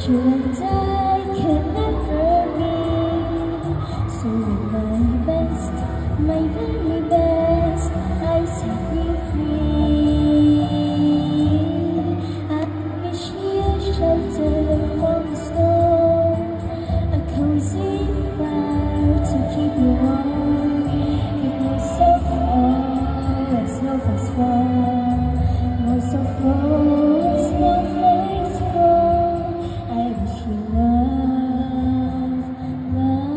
You and I can never be. So with my best, my very best, I set you free. I wish you shelter from the storm, a cozy fire to keep you warm. It was so far and snowfalls fall, most of all snowflakes fall. I wish you love, love,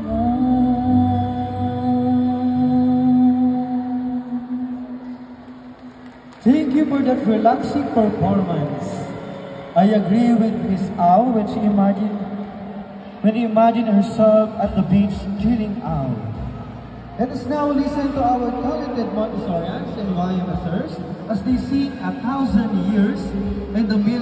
love. Thank you for that relaxing performance. I agree with Miss Au when she imagined herself at the beach chilling out. Let us now listen to our talented Montessorians and YMSers as they sing 1,000 Years in the Middle